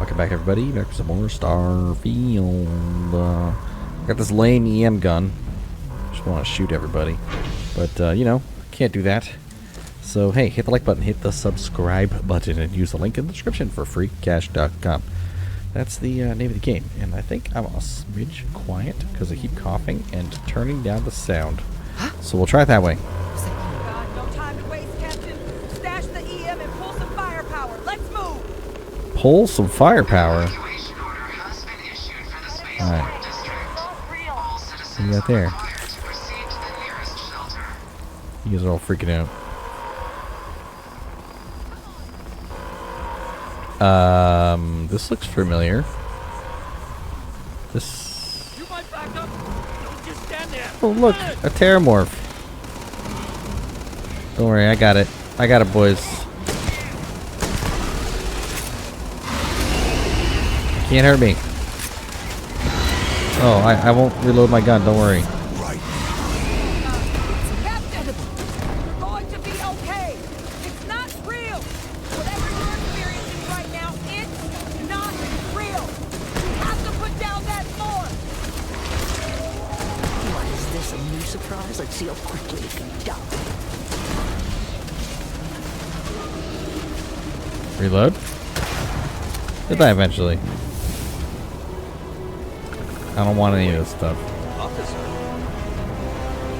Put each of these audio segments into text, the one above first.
welcome back everybody. Back for some more Starfield. Got this lame EM gun. Just want to shoot everybody. But, you know, can't do that. So, hey, hit the like button, hit the subscribe button, and use the link in the description for freecash.com. That's the name of the game. And I think I'm a smidge quiet because I keep coughing and turning down the sound. So we'll try it that way. God, no time to waste, Captain. Stash the EM and pull some firepower. Let's move. Pull some firepower. Alright. What you got there? You guys are all freaking out. This looks familiar. This. Oh, look, a terramorph. Don't worry, I got it. I got it, boys. Can't hurt me. Oh, I won't reload my gun, don't worry. Captain, you're going to be okay. It's not real. Whatever you're experiencing right now, it's not real. You have to put down that form. What is this, a new surprise? Let's see how quickly it can die. Reload? He'll die eventually. I don't want any of this stuff. Officer,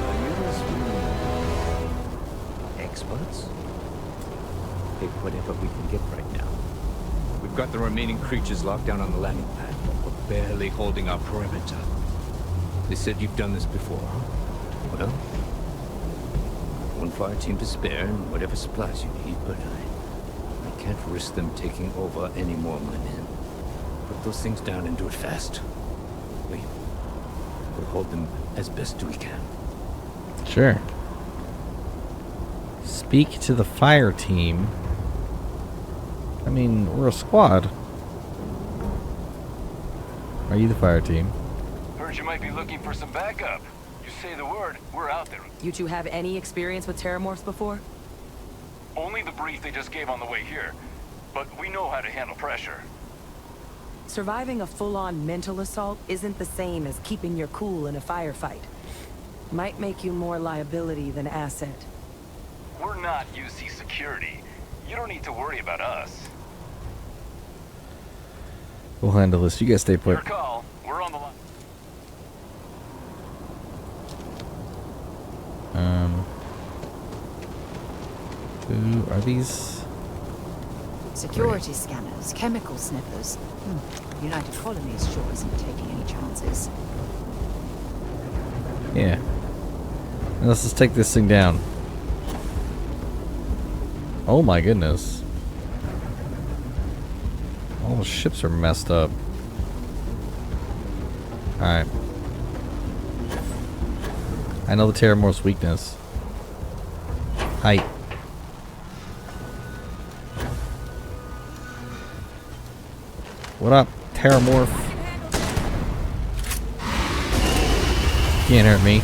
are you experts? Take whatever we can get right now. We've got the remaining creatures locked down on the landing pad, but we're barely holding our perimeter. They said you've done this before, huh? Well, one fire team to spare and whatever supplies you need, but I can't risk them taking over any more of my men. Put those things down and do it fast. We'll hold them as best we can. Sure. Speak to the fire team. I mean, we're a squad. Are you the fire team? Heard you might be looking for some backup. You say the word, we're out there. You two have any experience with terramorphs before? Only the brief they just gave on the way here. But we know how to handle pressure. Surviving a full-on mental assault isn't the same as keeping your cool in a firefight. Might make you more liability than asset. We're not UC security. You don't need to worry about us. We'll handle this. You guys stay put. Your call. We're on the line. Who are these? Security scanners, chemical sniffers. United Colonies sure isn't taking any chances. Yeah. Let's just take this thing down. Oh my goodness. All the ships are messed up. Alright. I know the terramorph's weakness. Height. What up, terramorph? Can't hurt me.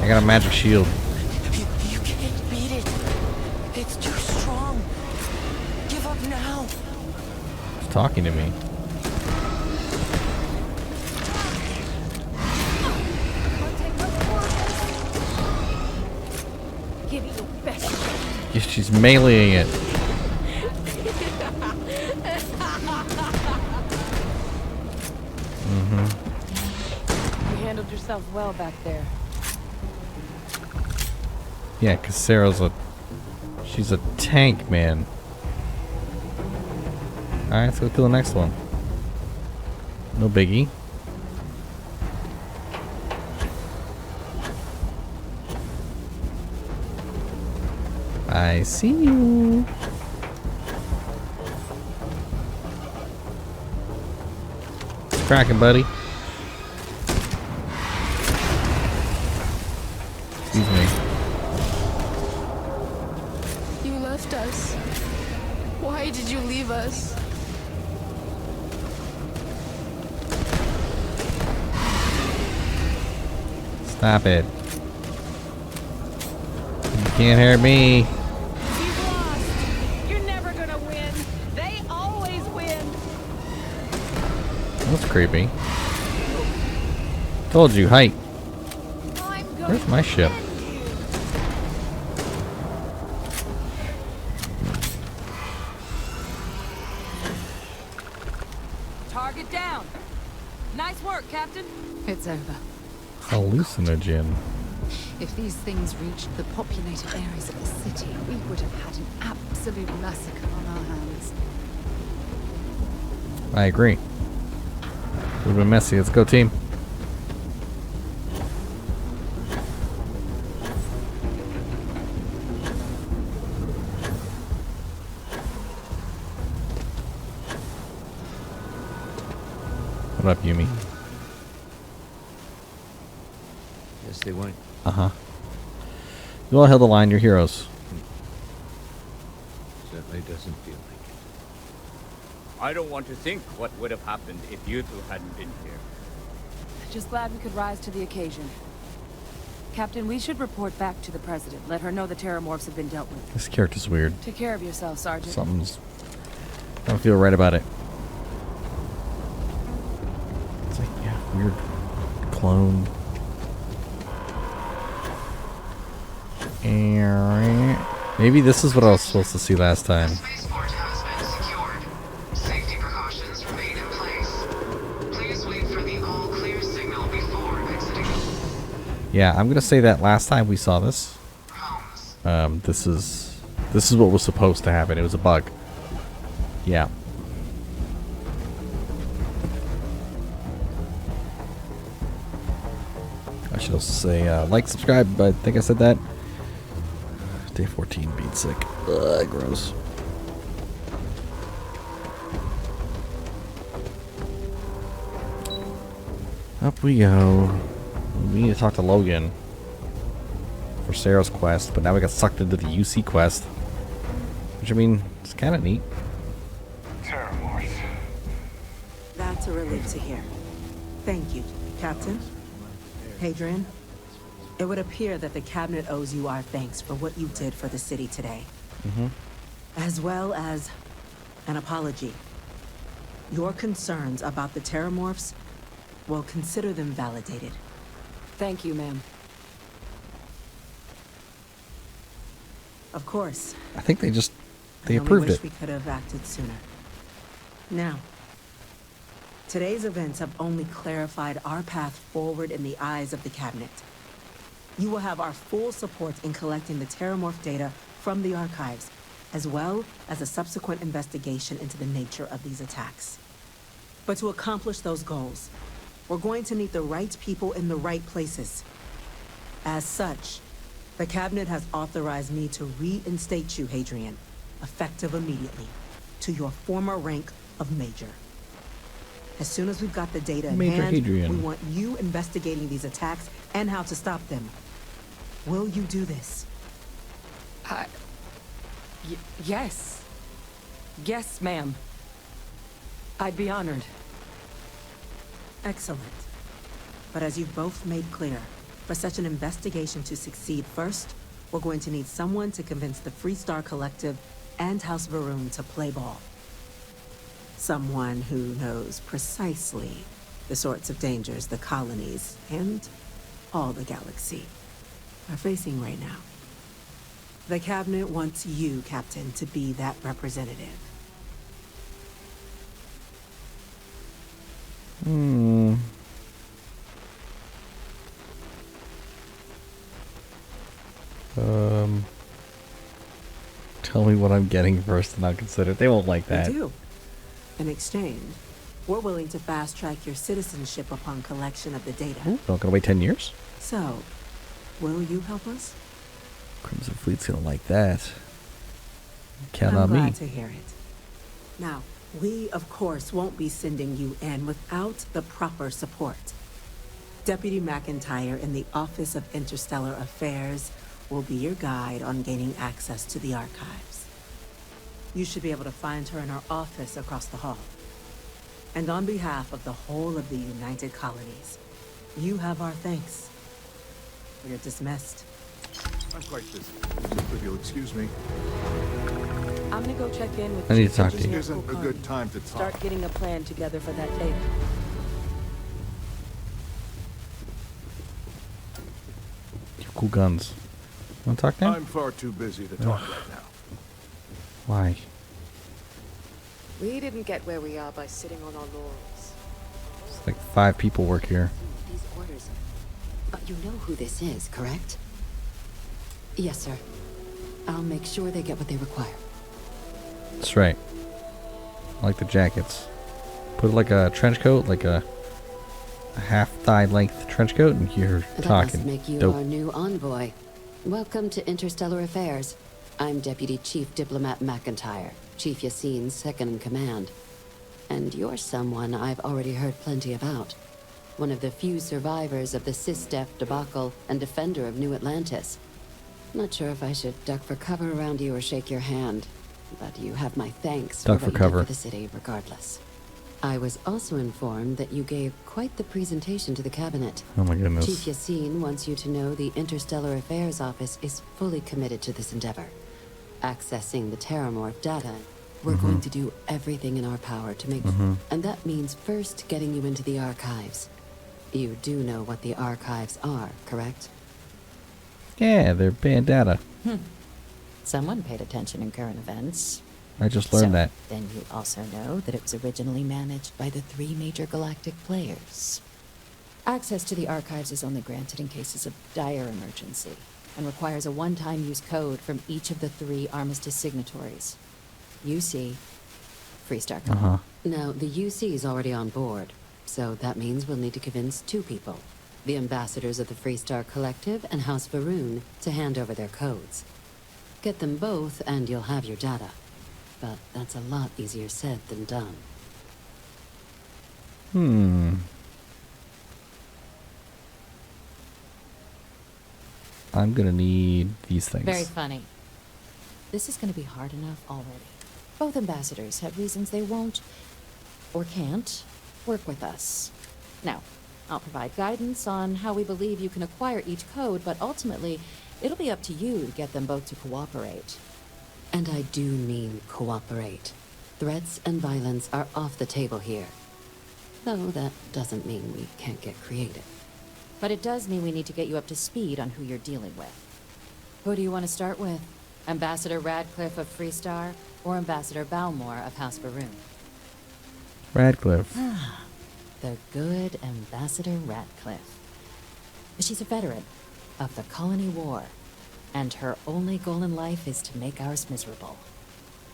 I got a magic shield. You can't beat it. It's too strong. Give up now. It's talking to me. Give it your best. Yeah, she's meleeing it. You handled yourself well back there. Yeah, because she's a tank, man. Alright, let's go kill the next one. No biggie. I see you. It's cracking, buddy. Excuse me. You left us. Why did you leave us? Stop it. You can't hurt me. You've lost. You're never gonna gonna win. They always win. That's creepy. Told you, height. I'm going Where's my ship? to end you. Target down. Nice work, Captain. It's over. Hallucinogen. If these things reached the populated areas of the city, we would have had an absolute massacre on our hands. I agree. Would've been messy. Let's go, team. What up, Yumi? Yes, they went. Uh-huh. You all held the line. You're heroes. Certainly doesn't feel like it. I don't want to think what would have happened if you two hadn't been here. Just glad we could rise to the occasion. Captain, we should report back to the President. Let her know the Terramorphs have been dealt with. This character's weird. Take care of yourself, Sergeant. Something's... I don't feel right about it. It's like, yeah, weird clone. Maybe this is what I was supposed to see last time. Spaceport has been secured. Safety precautions remain in place. Please wait for the all clear signal before exiting. Yeah, I'm gonna say that last time we saw this. Holmes. This is what was supposed to happen. It was a bug. Yeah. I should also say like, subscribe. I think I said that. Day 14 being sick. Ugh, gross. Up we go. We need to talk to Logan for Sarah's quest, but now we got sucked into the UC quest. Which, I mean, it's kind of neat. Terramorphs. That's a relief to hear. Thank you, Captain. Hadrian, it would appear that the Cabinet owes you our thanks for what you did for the city today. As well as an apology. Your concerns about the Terramorphs, well, consider them validated. Thank you, ma'am. Of course. I think they I only approved wish it. we could have acted sooner. Now, today's events have only clarified our path forward in the eyes of the Cabinet. You will have our full support in collecting the Terramorph data from the archives, as well as a subsequent investigation into the nature of these attacks. But to accomplish those goals, we're going to need the right people in the right places. As such, the Cabinet has authorized me to reinstate you, Hadrian, effective immediately, to your former rank of Major. As soon as we've got the data in Major hand, Hadrian. we want you investigating these attacks and how to stop them. Will you do this? Yes. Yes, ma'am. I'd be honored. Excellent. But as you've both made clear, for such an investigation to succeed first, we're going to need someone to convince the Freestar Collective and House Varun to play ball. Someone who knows precisely the sorts of dangers the colonies and all the galaxy are facing right now. The Cabinet wants you, Captain, to be that representative. Tell me what I'm getting first and I'll consider it. They won't like that. We do. In exchange, we're willing to fast-track your citizenship upon collection of the data. Ooh, not gonna wait 10 years? So, will you help us? Crimson Fleet's gonna like that. Count I'm on glad me. to hear it. Now, we, of course, won't be sending you in without the proper support. Deputy McIntyre in the Office of Interstellar Affairs will be your guide on gaining access to the archives. You should be able to find her in her office across the hall. And on behalf of the whole of the United Colonies, you have our thanks. You're dismissed. I'm quite busy. If you'll excuse me. I'm gonna go check in with I need Chief to talk to you. Engineer Isn't a Kulkarni. good time to talk. Start getting a plan together for that date. Cool guns. Want to talk now? I'm far too busy to talk right now. Why? We didn't get where we are by sitting on our laurels. It's like 5 people work here. These orders. You know who this is, correct? Yes, sir. I'll make sure they get what they require. That's right. I like the jackets. Put like a trench coat, like a half-thigh length trench coat, and you're That talking. must make you Dope. our new envoy. Welcome to Interstellar Affairs. I'm Deputy Chief Diplomat McIntyre, Chief Yassine's second in command. And you're someone I've already heard plenty about. One of the few survivors of the SysDef debacle and defender of New Atlantis. Not sure if I should duck for cover around you or shake your hand, but you have my thanks Duck for for what you cover. did for the city regardless. I was also informed that you gave quite the presentation to the cabinet. Oh my goodness. Chief Yassine wants you to know the Interstellar Affairs Office is fully committed to this endeavor. Accessing the Terramorph data, we're going to do everything in our power to make... And that means first getting you into the archives. You do know what the archives are, correct? Yeah, they're banned data. Someone paid attention in current events. I just learned So, that. Then you also know that it was originally managed by the 3 major galactic players. Access to the archives is only granted in cases of dire emergency, and requires a one-time use code from each of the 3 armistice signatories. UC, Freestar Company. Now, the UC is already on board, so that means we'll need to convince 2 people. The ambassadors of the Freestar Collective and House Varun to hand over their codes. Get them both and you'll have your data. But that's a lot easier said than done. I'm gonna need these things. Very funny. This is going to be hard enough already. Both ambassadors have reasons they won't, or can't, work with us. Now, I'll provide guidance on how we believe you can acquire each code, but ultimately, it'll be up to you to get them both to cooperate. And I do mean cooperate. Threats and violence are off the table here. Though that doesn't mean we can't get creative. But it does mean we need to get you up to speed on who you're dealing with. Who do you want to start with? Ambassador Radcliffe of Freestar, or Ambassador Balmore of House Varun? Radcliffe. The good Ambassador Radcliffe. She's a veteran of the Colony War, and her only goal in life is to make ours miserable.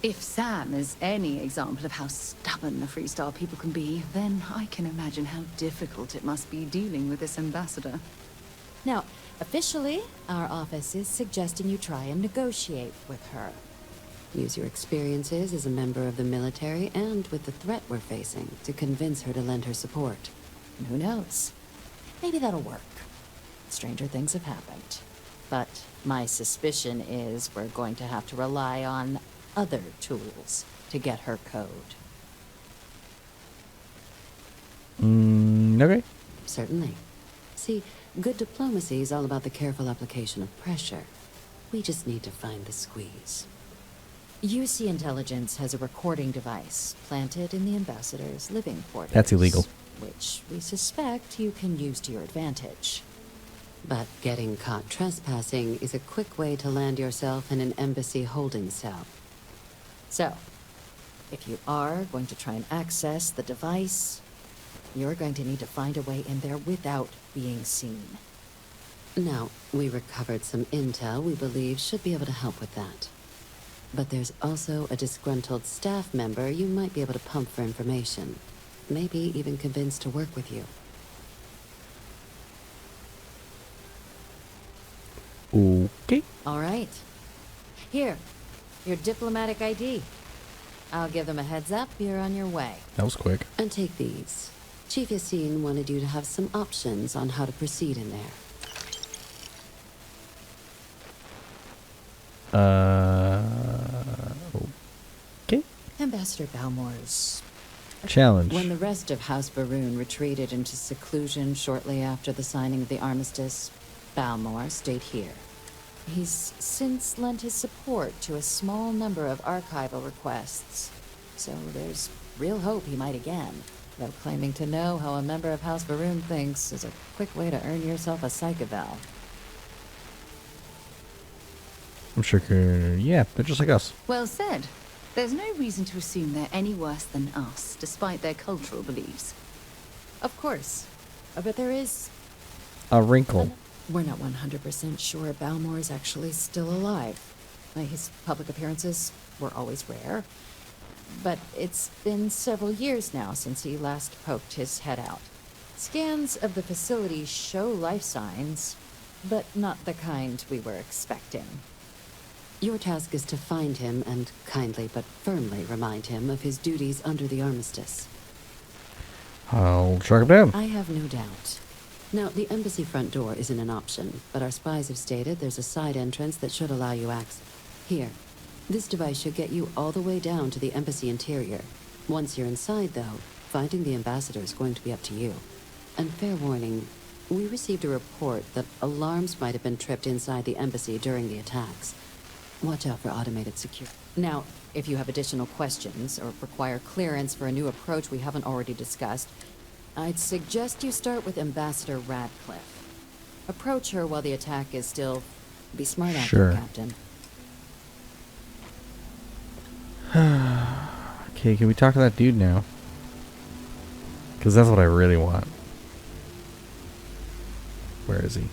If Sam is any example of how stubborn the Freestar people can be, then I can imagine how difficult it must be dealing with this ambassador. Now, officially, our office is suggesting you try and negotiate with her. Use your experiences as a member of the military and with the threat we're facing to convince her to lend her support. And who knows? Maybe that'll work. Stranger things have happened. But my suspicion is we're going to have to rely on other tools to get her code. Okay. Certainly. See, good diplomacy is all about the careful application of pressure. We just need to find the squeeze. UC Intelligence has a recording device planted in the ambassador's living quarters. That's illegal. Which we suspect you can use to your advantage. But getting caught trespassing is a quick way to land yourself in an embassy holding cell. So, if you are going to try and access the device, you're going to need to find a way in there without being seen. Now, we recovered some intel we believe should be able to help with that. But there's also a disgruntled staff member you might be able to pump for information. Maybe even convince to work with you. Okay. All right. Here, your diplomatic ID. I'll give them a heads up you're on your way. That was quick. And take these. Chief Yassine wanted you to have some options on how to proceed in there. Okay. Ambassador Balmore's Challenge. When the rest of House Varun retreated into seclusion shortly after the signing of the armistice, Balmore stayed here. He's since lent his support to a small number of archival requests, so there's real hope he might again. Though claiming to know how a member of House Varun thinks is a quick way to earn yourself a psych eval. I'm sure, yeah, they're just like us. Well said. There's no reason to assume they're any worse than us, despite their cultural beliefs. Of course. But there is... A wrinkle. We're not 100% sure Balmore is actually still alive. His public appearances were always rare. But it's been several years now since he last poked his head out. Scans of the facility show life signs, but not the kind we were expecting. Your task is to find him and kindly but firmly remind him of his duties under the armistice. I'll track him down. I have no doubt. Now, the embassy front door isn't an option, but our spies have stated there's a side entrance that should allow you access. Here. This device should get you all the way down to the embassy interior. Once you're inside, though, finding the ambassador is going to be up to you. And fair warning, we received a report that alarms might have been tripped inside the embassy during the attacks. Watch out for automated security. Now, if you have additional questions or require clearance for a new approach we haven't already discussed, I'd suggest you start with Ambassador Radcliffe. Approach her while the attack is still... Be smart out there, Captain. Okay, can we talk to that dude now? Because that's what I really want. Where is he?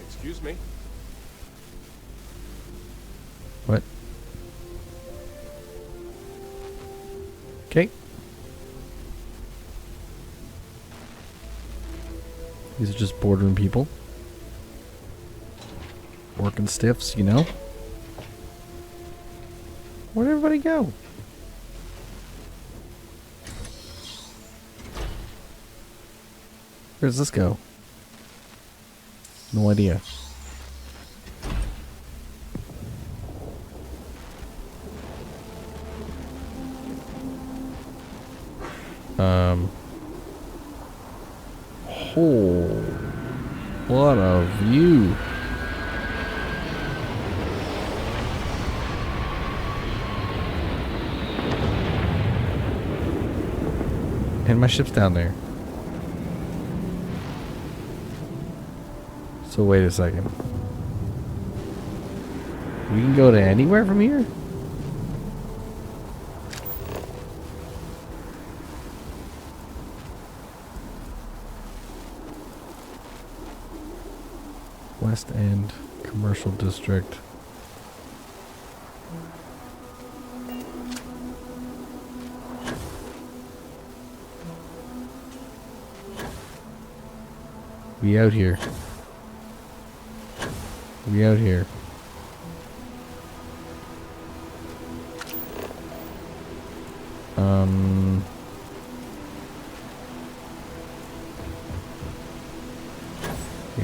Excuse me? What? Okay. These are just boardroom people. Working stiffs, you know? Where'd everybody go? Where does this go? No idea. Oh, what a view. And my ship's down there. So wait a second. We can go to anywhere from here? West End Commercial District. We out here. We out here.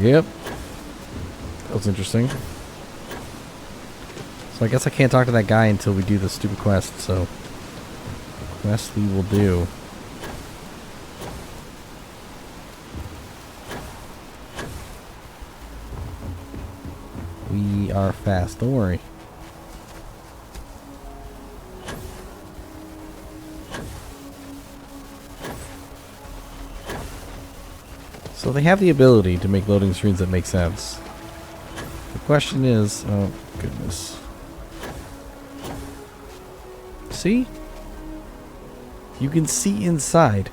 Yep. That was interesting. So I guess I can't talk to that guy until we do the stupid quest, so quest we will do. We are fast, don't worry. So they have the ability to make loading screens that make sense. The question is, oh goodness. See? You can see inside.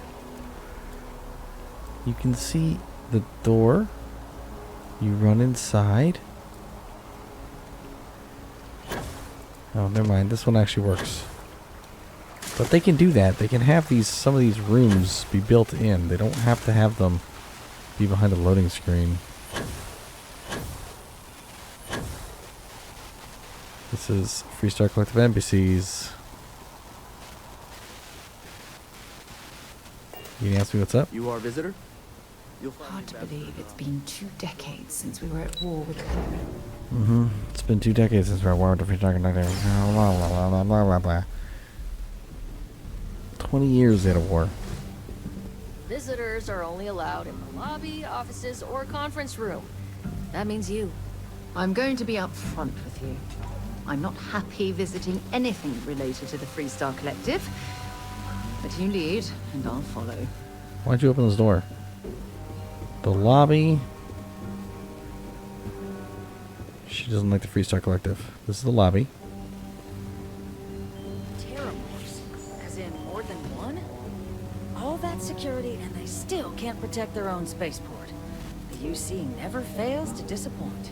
You can see the door. You run inside. Oh, never mind. This one actually works. But they can do that. They can have some of these rooms be built in. They don't have to have them be behind a loading screen. This is Freestar Collective Embassies. You can ask me what's up? You are a visitor? Hard to believe it's been 2 decades since we were at war with her. Mm-hmm. It's been 2 decades since we were at war with the Freestar Collective. 20 years out of war. Visitors are only allowed in the lobby, offices, or conference room. That means you. I'm going to be upfront with you. I'm not happy visiting anything related to the Freestar Collective. But you lead, and I'll follow. Why'd you open this door? The lobby. She doesn't like the Freestar Collective. This is the lobby. Terramorphs? As in more than one? All that security and they still can't protect their own spaceport. The UC never fails to disappoint.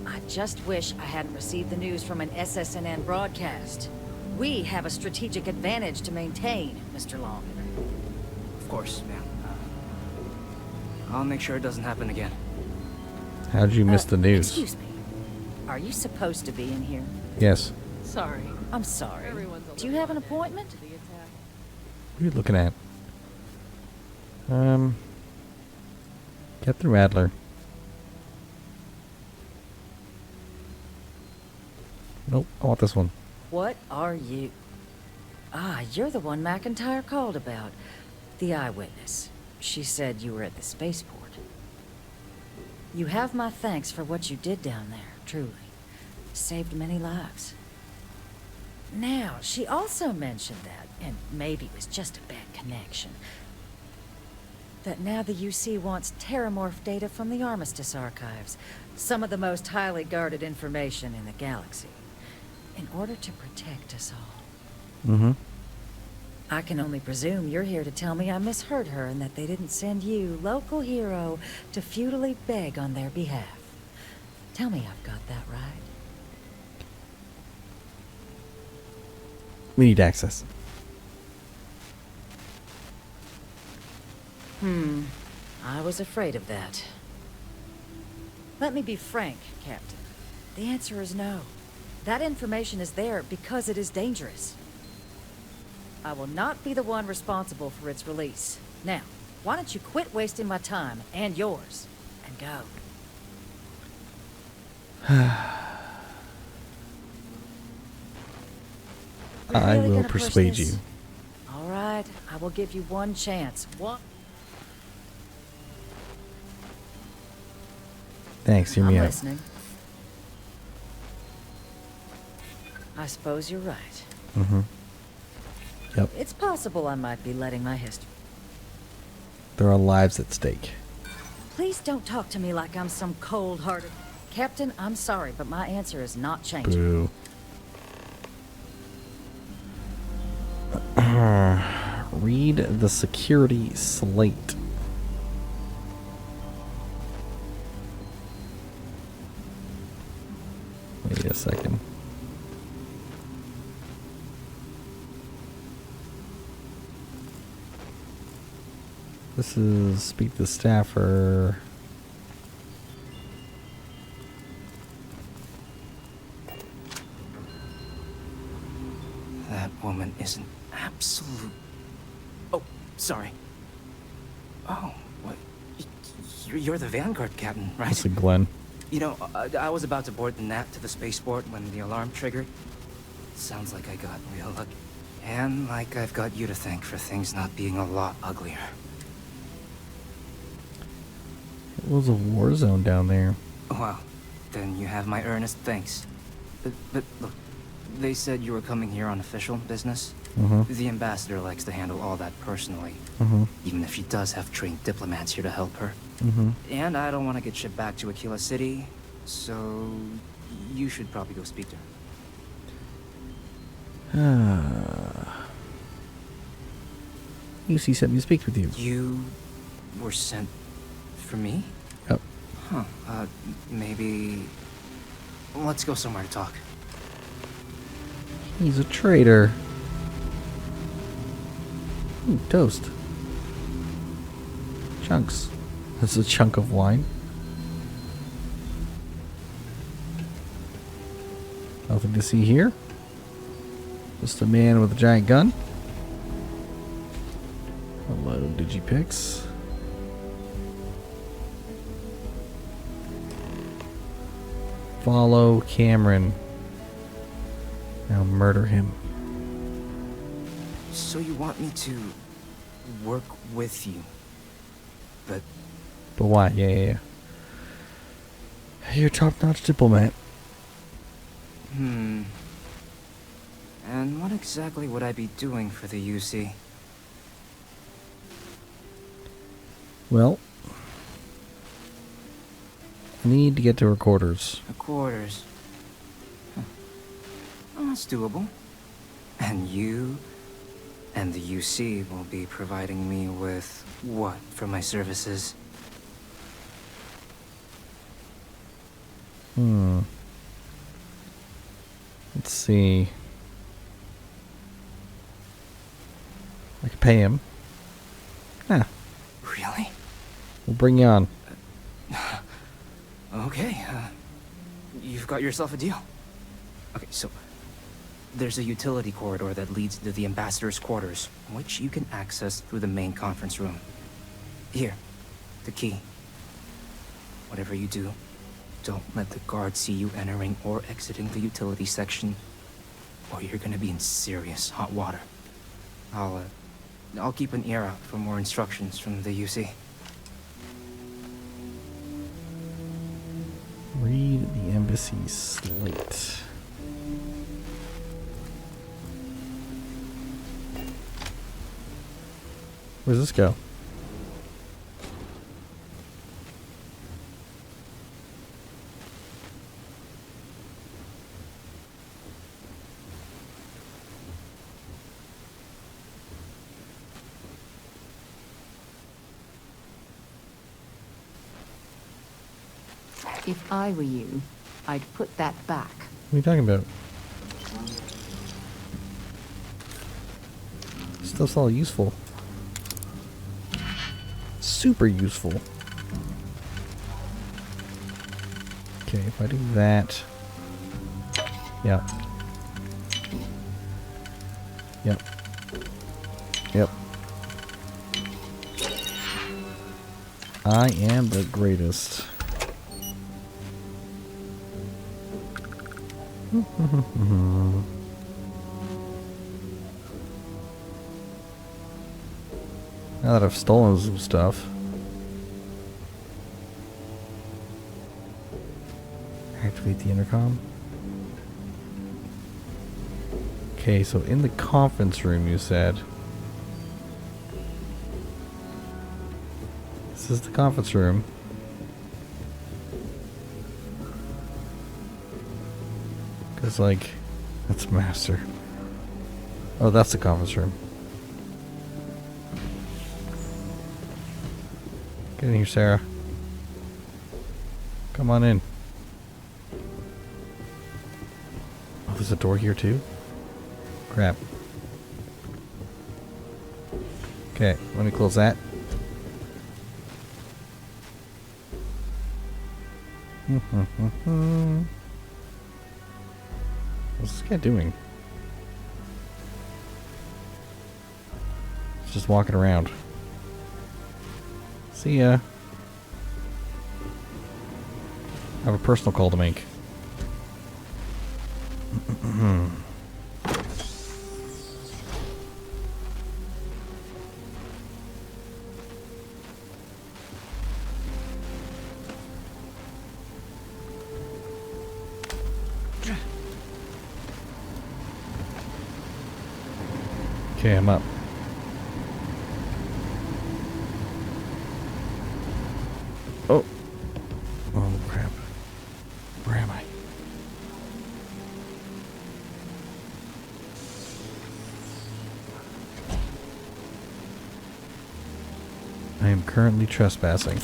I just wish I hadn't received the news from an SSNN broadcast. We have a strategic advantage to maintain, Mr. Long. Of course, ma'am. I'll make sure it doesn't happen again. How'd you miss the news? Excuse me. Are you supposed to be in here? Yes. Sorry. I'm sorry. Do you have an appointment? What are you looking at? Captain Rattler. Nope, I want this one. What are you? Ah, you're the one McIntyre called about. The eyewitness. She said you were at the spaceport. You have my thanks for what you did down there, truly. Saved many lives. Now, she also mentioned that, and maybe it was just a bad connection, that now the UC wants Terramorph data from the Armistice archives, some of the most highly guarded information in the galaxy, in order to protect us all. Mm-hmm. I can only presume you're here to tell me I misheard her and that they didn't send you, local hero, to futilely beg on their behalf. Tell me I've got that right. We need access. I was afraid of that. Let me be frank, Captain. The answer is no. That information is there because it is dangerous. I will not be the one responsible for its release. Now, why don't you quit wasting my time and yours and go? I Really will gonna push persuade this? you. All right, I will give you one chance. One. Thanks, hear me I'm out. listening. I suppose you're right. Mm-hmm. Yep. It's possible I might be letting my history. There are lives at stake. Please don't talk to me like I'm some cold-hearted... Captain, I'm sorry, but my answer is not changing. Boo. Read the security slate. Wait a second. This is speak to the staffer. That woman is an absolute... Oh, sorry. Oh, what? You're the Vanguard captain, right? This is Glenn. You know, I was about to board the Nat to the spaceport when the alarm triggered. Sounds like I got real lucky. And like I've got you to thank for things not being a lot uglier. It was a war zone down there. Well, then you have my earnest thanks. But look, they said you were coming here on official business. Mm-hmm. The ambassador likes to handle all that personally. Mm-hmm. Even if she does have trained diplomats here to help her. Mm-hmm. And I don't want to get shipped back to Aquila City, so you should probably go speak to her. UC sent me to speak with you. You were sent for me? Yep. Huh. Maybe... Let's go somewhere to talk. He's a traitor. Ooh, toast. Chunks. This is a chunk of wine. Nothing to see here. Just a man with a giant gun. Hello, Digipix. Follow Cameron. Now murder him. So you want me to work with you, but But why? Yeah. You're a top-notch diplomat. And what exactly would I be doing for the UC? Well, I need to get to her quarters. The quarters. Huh. Oh, that's doable. And you and the UC will be providing me with what for my services? Let's see. I could pay him. Yeah. Really? We'll bring you on. Okay, you've got yourself a deal. Okay, so there's a utility corridor that leads to the ambassador's quarters, which you can access through the main conference room. Here, the key. Whatever you do, don't let the guards see you entering or exiting the utility section, or you're gonna be in serious hot water. I'll keep an ear out for more instructions from the UC. Read the embassy slate. Where's this go? If I were you, I'd put that back. What are you talking about? Stuff's all useful. Super useful. Okay, if I do that. Yep. Yep. Yep. I am the greatest. Now that I've stolen some stuff. Activate the intercom. Okay, so in the conference room you said. This is the conference room. Because, like, that's master. Oh, that's the conference room. Get in here, Sarah. Come on in. Oh, there's a door here too? Crap. Okay, let me close that. What's this guy doing? He's just walking around. See ya. I have a personal call to make. Okay, I'm up. Oh. Oh, crap. Where am I? I am currently trespassing.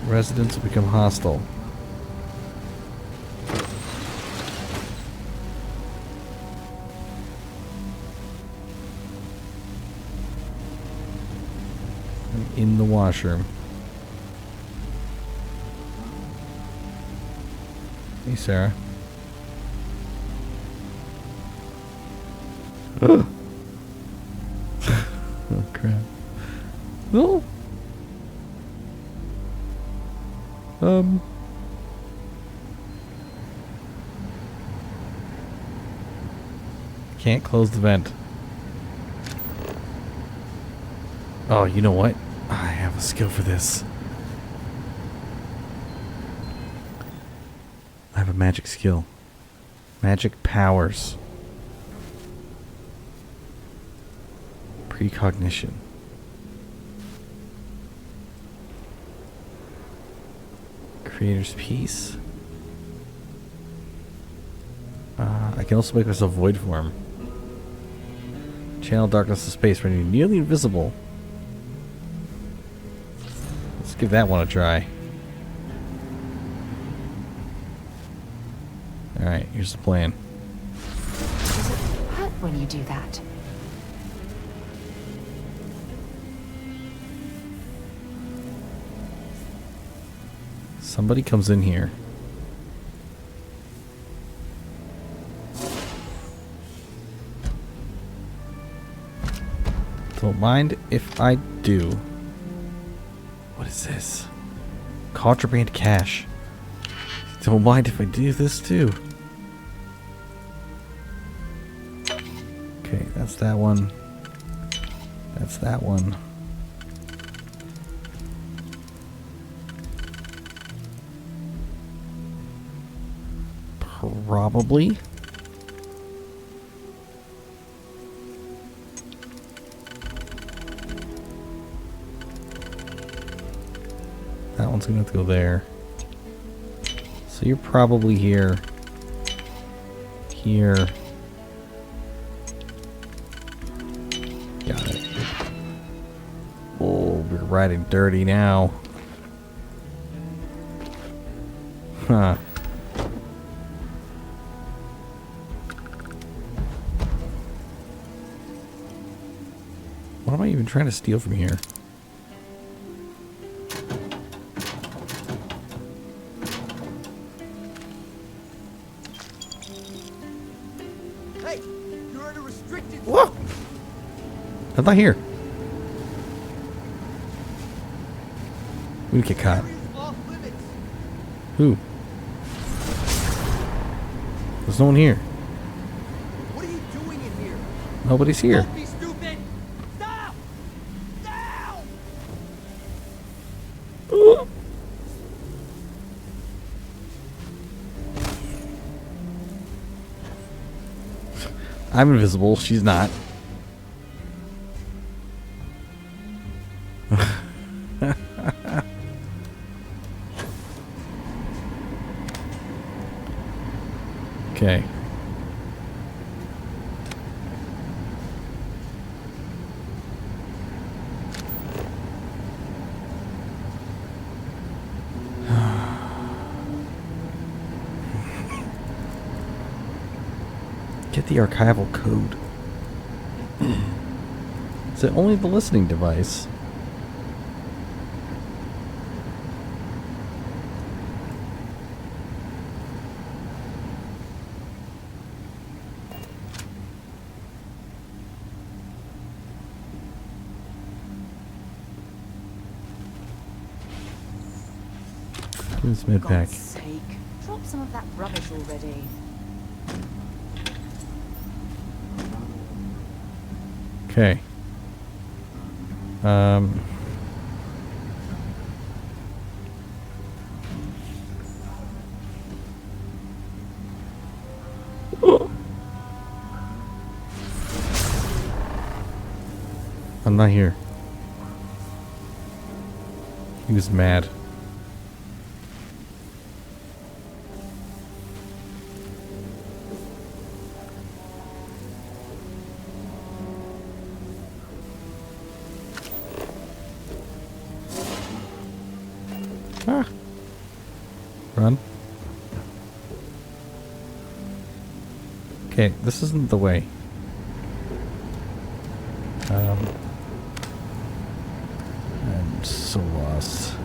Residents have become hostile. I'm in the washroom. Hey, Sarah. Oh, crap. No. Can't close the vent. Oh, you know what? I have a skill for this. I have a magic skill. Magic powers. Precognition. Creator's Peace. I can also make myself void form. Channel darkness to space, rendering nearly invisible. Let's give that one a try. Alright, here's the plan. Does it hurt when you do that? Somebody comes in here. Don't mind if I do. What is this? Contraband cash. Don't mind if I do this too. Okay, that's that one. That's that one. Probably. That one's gonna have to go there. So you're probably here. Here. Got it. Oh, we're riding dirty now. Huh. What am I even trying to steal from here? Hey, you're in a restricted. Whoa! I'm not here. We didn't get caught. Who? There's no one here. What are you doing in here? Nobody's here. Don't be stupid! Stop! Stop! I'm invisible. She's not. Okay. Get the archival code. Is it only the listening device? Give this mid pack. God's sake, drop some of that rubbish already. Okay. I'm not here. He was mad. Ah. Run. Okay, this isn't the way. I'm so lost.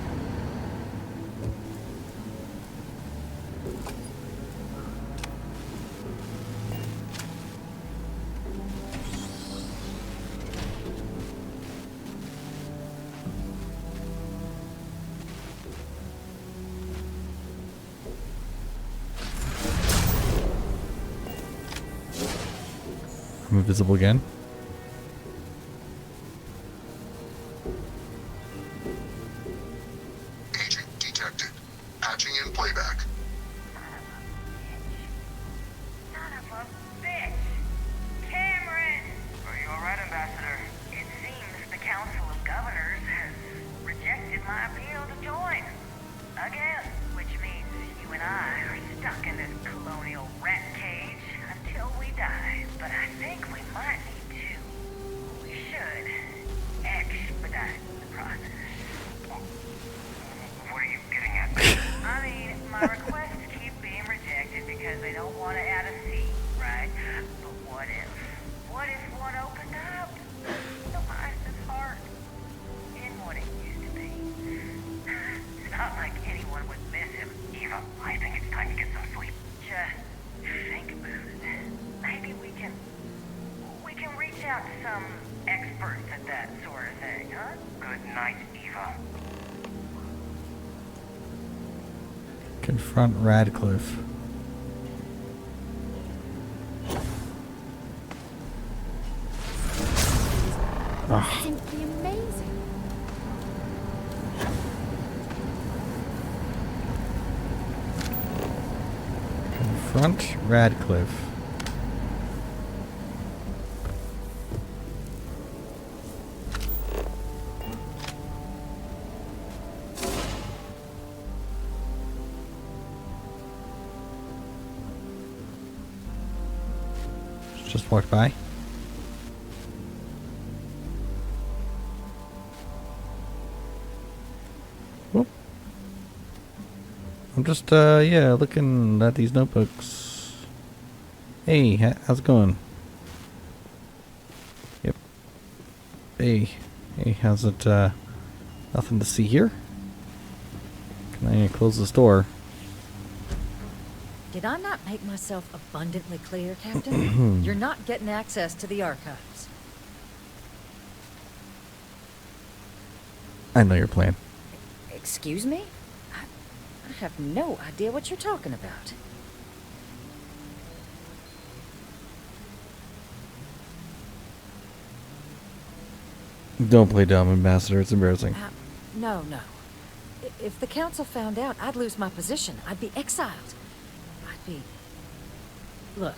I'm invisible again. Agent detected. Patching in playback. Son of a bitch! Cameron! Are you alright, Ambassador? It seems the Council of Governors has rejected my appeal to join. Again, which means you and I are stuck in this colonial rat cage until we die. But I think we might need to. We should expedite the process. What are you getting at? I mean, my requests keep being rejected because they don't want to add a seat, right? But what if? What if one opened up? The Meist's heart in what it used to be. It's not like anyone would miss him. Eva, I think it's time to get some sleep. Just think about it. Maybe we can reach out to some experts at that sort of thing, huh? Good night, Eva. Confront Radcliffe. Simply amazing. Confront Radcliffe. Just walked by. Whoop. I'm just, yeah, looking at these notebooks. Hey, how's it going? Yep. Hey, how's it, nothing to see here? Can I close this door? Did I not make myself abundantly clear, Captain? You're not getting access to the archives. I know your plan. Excuse me? I have no idea what you're talking about. Don't play dumb, Ambassador. It's embarrassing. No. If the Council found out, I'd lose my position. I'd be exiled. Look,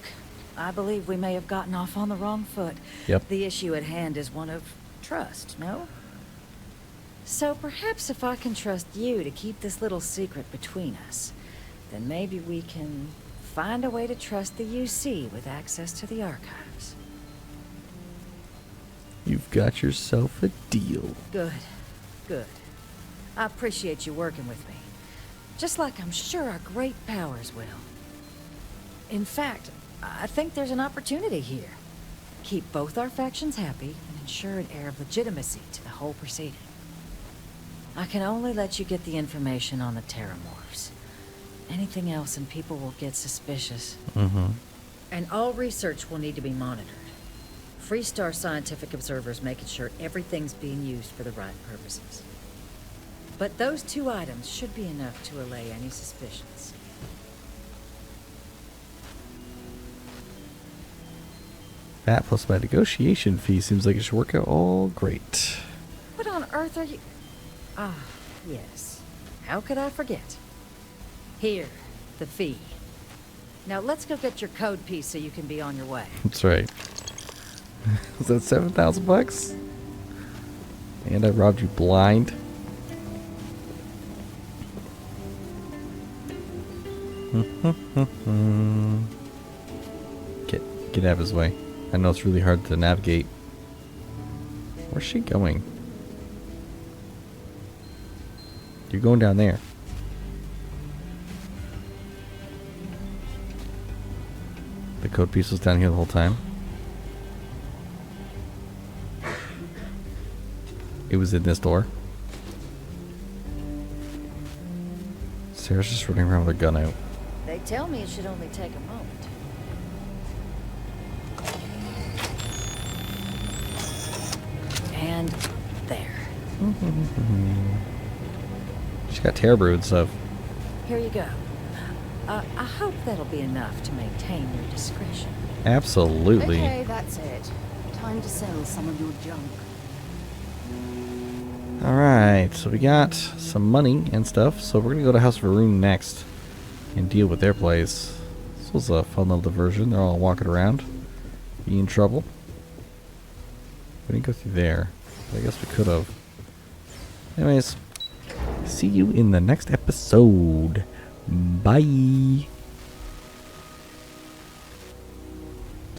I believe we may have gotten off on the wrong foot. Yep. The issue at hand is one of trust, no? So perhaps if I can trust you to keep this little secret between us, then maybe we can find a way to trust the UC with access to the archives. You've got yourself a deal. Good. I appreciate you working with me. Just like I'm sure our great powers will. In fact, I think there's an opportunity here. Keep both our factions happy and ensure an air of legitimacy to the whole proceeding. I can only let you get the information on the Terramorphs. Anything else and people will get suspicious. And all research will need to be monitored. Freestar scientific observers making sure everything's being used for the right purposes. But those two items should be enough to allay any suspicions. That plus my negotiation fee seems like it should work out all great. What on earth are you... Ah, yes. How could I forget? Here, the fee. Now let's go get your code piece so you can be on your way. That's right. Was that 7,000 bucks? And I robbed you blind. Get out of his way. I know it's really hard to navigate. Where's she going? You're going down there. The code piece was down here the whole time. It was in this door. Sarah's just running around with her gun out. They tell me it should only take a moment. And there. She's got terror brood stuff. Here you go. I hope that'll be enough to maintain your discretion. Absolutely. Okay, that's it. Time to sell some of your junk. Alright, so we got some money and stuff, so we're gonna go to House Varun next and deal with their place. This was a fun little diversion. They're all walking around, be in trouble. We didn't go through there, but I guess we could have. Anyways, see you in the next episode. Bye.